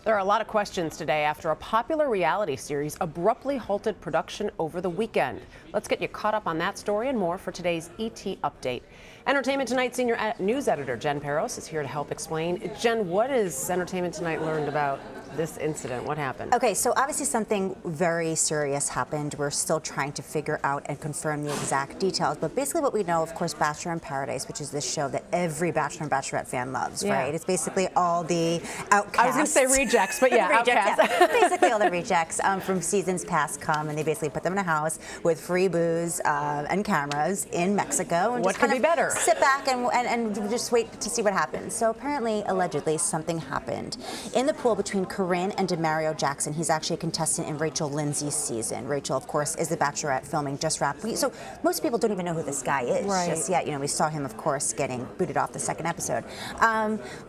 There are a lot of questions today after a popular reality series abruptly halted production over the weekend. Let's get you caught up on that story and more for today's ET Update. Entertainment Tonight senior news editor Jen Peros is here to help explain. Jen, what has Entertainment Tonight learned about this incident? What happened? Okay, so obviously something very serious happened. We're still trying to figure out and confirm the exact details. But basically what we know, of course, Bachelor in Paradise, which is this show that every Bachelor and Bachelorette fan loves, right? It's basically all the outcasts. I was going to say rejects, but yeah, outcasts. Yeah. Basically all the rejects from seasons past come, and they basically put them in a house with free booze and cameras in Mexico. And what just could be better? Sit back and just wait to see what happens. So apparently, allegedly, something happened in the pool between Corinne and Demario Jackson. He's actually a contestant in Rachel Lindsay's season. Rachel, of course, is the Bachelorette filming just wrapped. So most people don't even know who this guy is just yet. You know, we saw him, of course, getting booted off the second episode.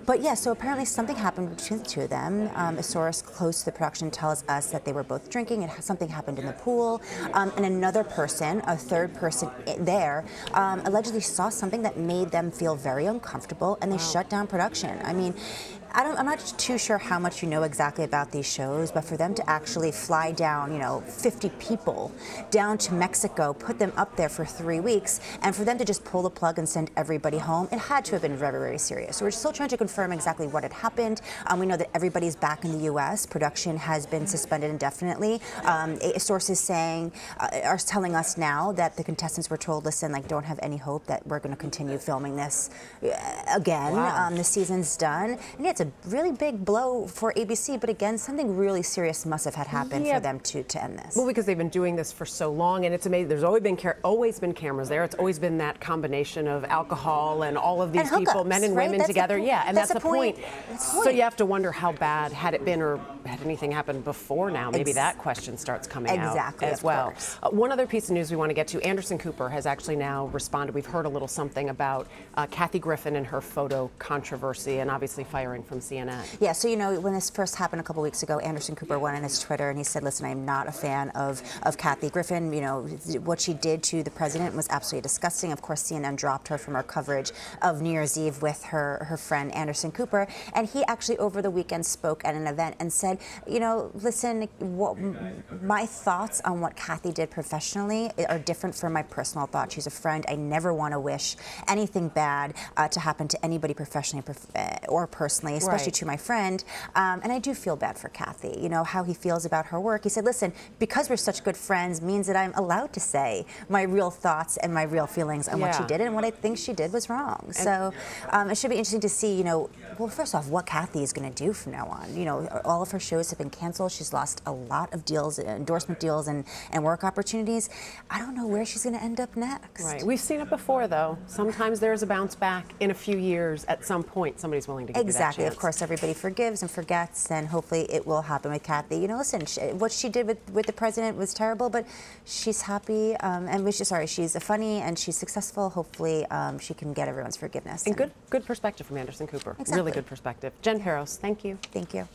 But yeah, so apparently something happened between the two of them. A source close to the production tells us that they were both drinking and something happened in the pool. And another person, a third person there, allegedly saw something that made them feel very uncomfortable, and they shut down production. I mean, I'm not too sure how much you know exactly about these shows, but for them to actually fly down, 50 people down to Mexico, put them up there for 3 weeks, and for them to just pull the plug and send everybody home, it had to have been very, very serious. So we're still trying to confirm exactly what had happened. We know that everybody's back in the U.S. Production has been suspended indefinitely. Sources are telling us now that the contestants were told, listen, don't have any hope that we're going to continue filming this again. Wow. The season's done. And it's a really big blow for ABC, but again, something really serious must have had happened for them to end this. Well, because they've been doing this for so long, and it's amazing. There's always been cameras there. It's always been that combination of alcohol and all of these people, men and women together. Yeah, and that's the point. So you have to wonder how bad had it been, or had anything happened before now? Maybe that question starts coming out as well. One other piece of news we want to get to: Anderson Cooper has actually now responded. We've heard a little something about Kathy Griffin and her photo controversy, and obviously firing from CNN. Yeah, so when this first happened a couple weeks ago, Anderson Cooper went on his Twitter and he said, listen, I'm not a fan of Kathy Griffin. What she did to the president was absolutely disgusting. Of course, CNN dropped her from her coverage of New Year's Eve with her friend Anderson Cooper. And he actually over the weekend spoke at an event and said, listen, my thoughts on what Kathy did professionally are different from my personal thoughts. She's a friend. I never want to wish anything bad to happen to anybody professionally or personally, especially to my friend. And I do feel bad for Kathy, how he feels about her work. He said, listen, because we're such good friends means that I'm allowed to say my real thoughts and my real feelings on what she did, and what I think she did was wrong. And so it should be interesting to see, well, first off, what Kathy is going to do from now on. All of her shows have been canceled. She's lost a lot of deals, endorsement deals and work opportunities. I don't know where she's going to end up next. Right. We've seen it before, though. Sometimes there's a bounce back in a few years. At some point, somebody's willing to give you that chance. Of course, everybody forgives and forgets, and hopefully it will happen with Kathy. Listen, what she did with the president was terrible, but she's happy, and she's funny and she's successful. Hopefully she can get everyone's forgiveness. And good perspective from Anderson Cooper. Exactly. Really good perspective. Jen Peros, thank you. Thank you.